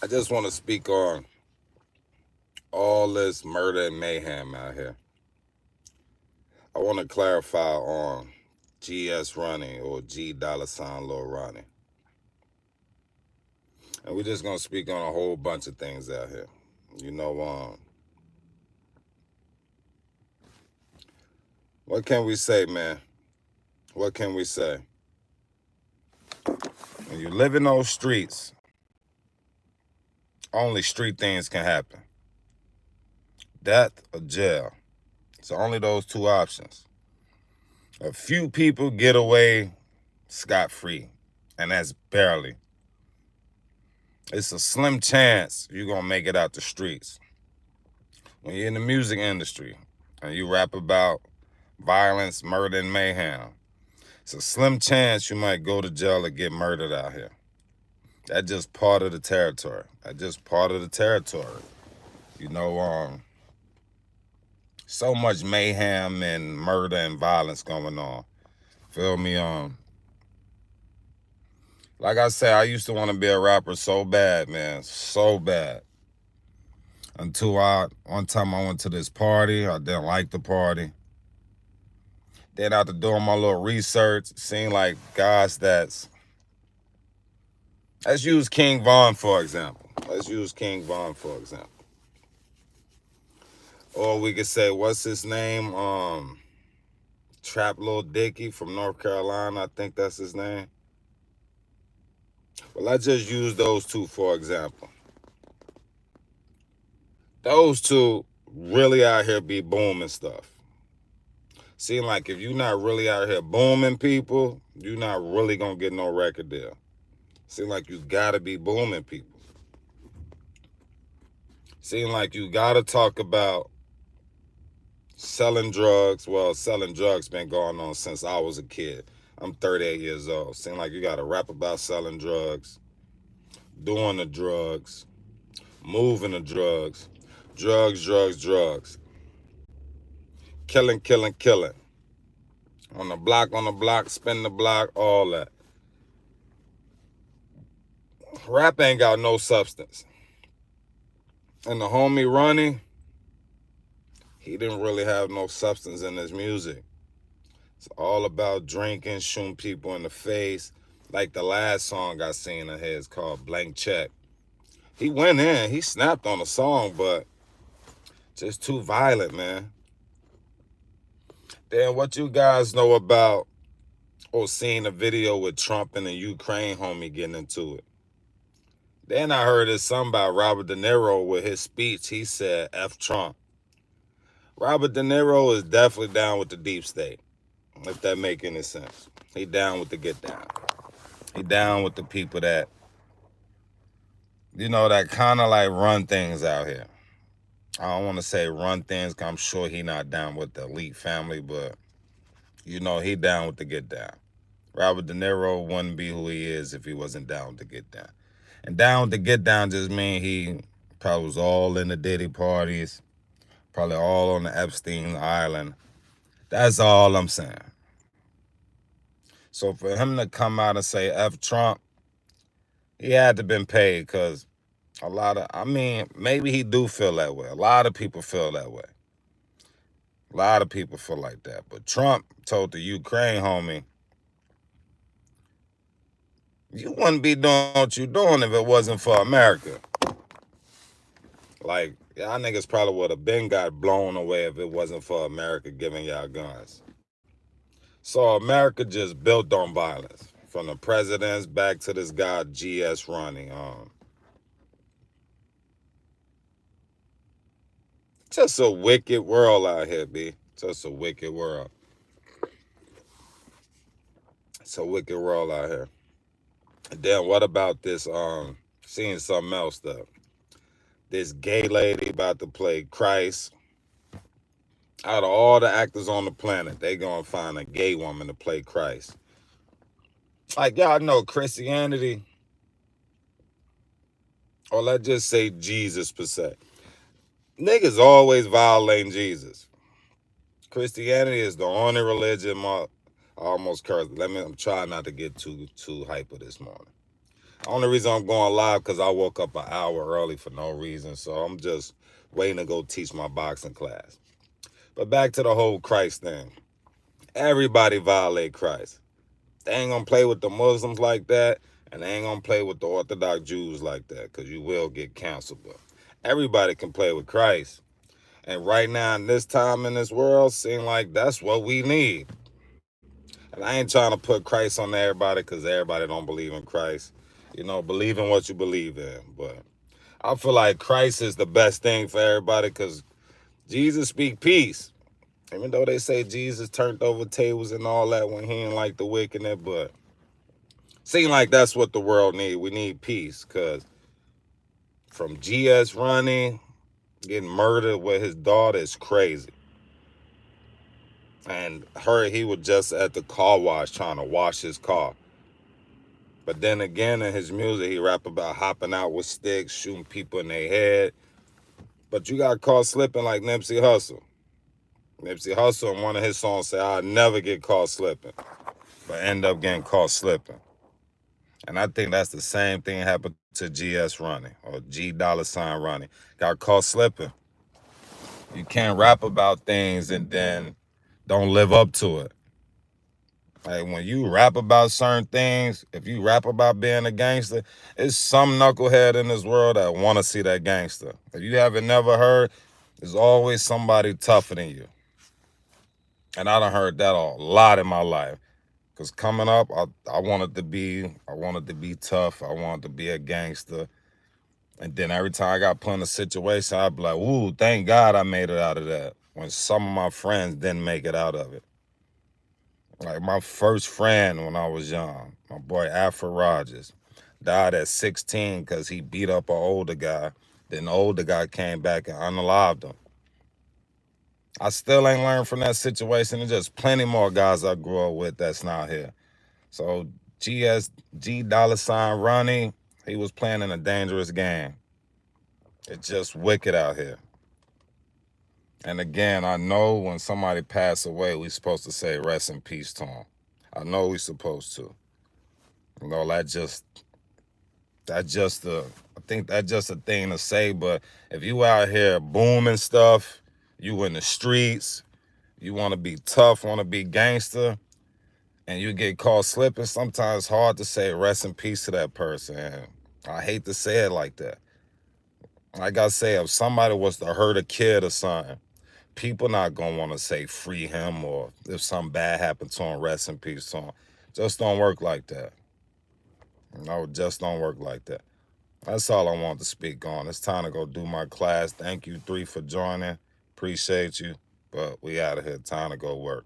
I just want to speak on all this murder and mayhem out here. I want to clarify on GS Ronnie or G dollar sign Lil Ronnie. And we're just going to speak on a whole bunch of things out here. You know, what can we say, man? What can we say? When you live in those streets, only street things can happen. Death or jail. So only those two options. A few people get away scot-free, and that's barely. It's a slim chance you're going to make it out the streets. When you're in the music industry and you rap about violence, murder, and mayhem, it's a slim chance you might go to jail or get murdered out here. That's just part of the territory. You know, so much mayhem and murder and violence going on. Feel me? Like I said, I used to want to be a rapper so bad, man, so bad. Until one time I went to this party, I didn't like the party. Then after doing my little research, seeing like guys let's use King Von for example. Or we could say, what's his name? Trap Lil Dicky from North Carolina, I think that's his name. Well, I just use those two for example. Those two really out here be booming stuff. Seem like if you're not really out here booming people, you're not really gonna get no record deal. Seem like you gotta be booming people. Seem like you gotta talk about selling drugs. Well, selling drugs been going on since I was a kid. I'm 38 years old. Seem like you gotta rap about selling drugs, doing the drugs, moving the drugs, drugs. Killing. On the block, spin the block, all that. Rap ain't got no substance. And the homie Ronnie, he didn't really have no substance in his music. It's all about drinking, shooting people in the face. Like the last song I seen of his called Blank Check. He went in, he snapped on the song, but just too violent, man. Then what you guys know about or seen a video with Trump and the Ukraine homie getting into it? Then I heard this something about Robert De Niro with his speech. He said, F Trump. Robert De Niro is definitely down with the deep state, if that make any sense. He down with the get down. He down with the people that, that kind of like run things out here. I don't want to say run things, because I'm sure he not down with the elite family, but, he down with the get down. Robert De Niro wouldn't be who he is if he wasn't down with the get down. And down with the get down just mean he probably was all in the Diddy parties, probably all on the Epstein Island. That's all I'm saying. So for him to come out and say F Trump, he had to been paid, because maybe he do feel that way. A lot of people feel that way. A lot of people feel like that. But Trump told the Ukraine homie, you wouldn't be doing what you're doing if it wasn't for America. Like, y'all niggas probably would have been got blown away if it wasn't for America giving y'all guns. So America just built on violence. From the presidents back to this guy, GS Ronnie. Just a wicked world out here, B. Just a wicked world. It's a wicked world out here. And then what about this, seeing something else though? This gay lady about to play Christ. Out of all the actors on the planet, they gonna find a gay woman to play Christ. Like, y'all know Christianity, or let's just say Jesus per se. Niggas always violating Jesus. Christianity is the only religion, I almost cursed. I'm trying not to get too hyper this morning. Only reason I'm going live because I woke up an hour early for no reason. So I'm just waiting to go teach my boxing class. But back to the whole Christ thing. Everybody violate Christ. They ain't gonna play with the Muslims like that, and they ain't gonna play with the Orthodox Jews like that, because you will get canceled. But everybody can play with Christ. And right now, in this time in this world, seem like that's what we need. And I ain't trying to put Christ on everybody because everybody don't believe in Christ. Believe in what you believe in. But I feel like Christ is the best thing for everybody because Jesus speak peace. Even though they say Jesus turned over tables and all that when he didn't like the wickedness, but seem like that's what the world need. We need peace because from Ronnie getting murdered with his daughter is crazy. And he was just at the car wash trying to wash his car. But then again, in his music, he rap about hopping out with sticks, shooting people in their head. But you got caught slipping like Nipsey Hussle. Nipsey Hussle in one of his songs say, "I'll never get caught slipping," but end up getting caught slipping. And I think that's the same thing happened to GS Ronnie or $, Ronnie. Got caught slipping. You can't rap about things and then don't live up to it. Like when you rap about certain things, if you rap about being a gangster, it's some knucklehead in this world that want to see that gangster. If you haven't never heard, there's always somebody tougher than you. And I done heard that a lot in my life. Cause coming up, I wanted to be tough. I wanted to be a gangster. And then every time I got put in a situation, I'd be like, "Ooh, thank God I made it out of that." When some of my friends didn't make it out of it. Like my first friend when I was young, my boy Afro Rogers, died at 16 because he beat up an older guy. Then the older guy came back and unalived him. I still ain't learned from that situation. There's just plenty more guys I grew up with that's not here. So Ronnie, he was playing in a dangerous game. It's just wicked out here. And again, I know when somebody passed away, we supposed to say rest in peace to him. I know we supposed to. I think that's just a thing to say. But if you out here booming stuff, you in the streets, you want to be tough, want to be gangster, and you get caught slipping, sometimes it's hard to say rest in peace to that person. And I hate to say it like that. Like I say, if somebody was to hurt a kid or something, people not gonna want to say free him, or if something bad happened to him, rest in peace to him. Just don't work like that. No, just don't work like that. That's all I want to speak on. It's time to go do my class. Thank you, 3, for joining. Appreciate you. But we out of here. Time to go work.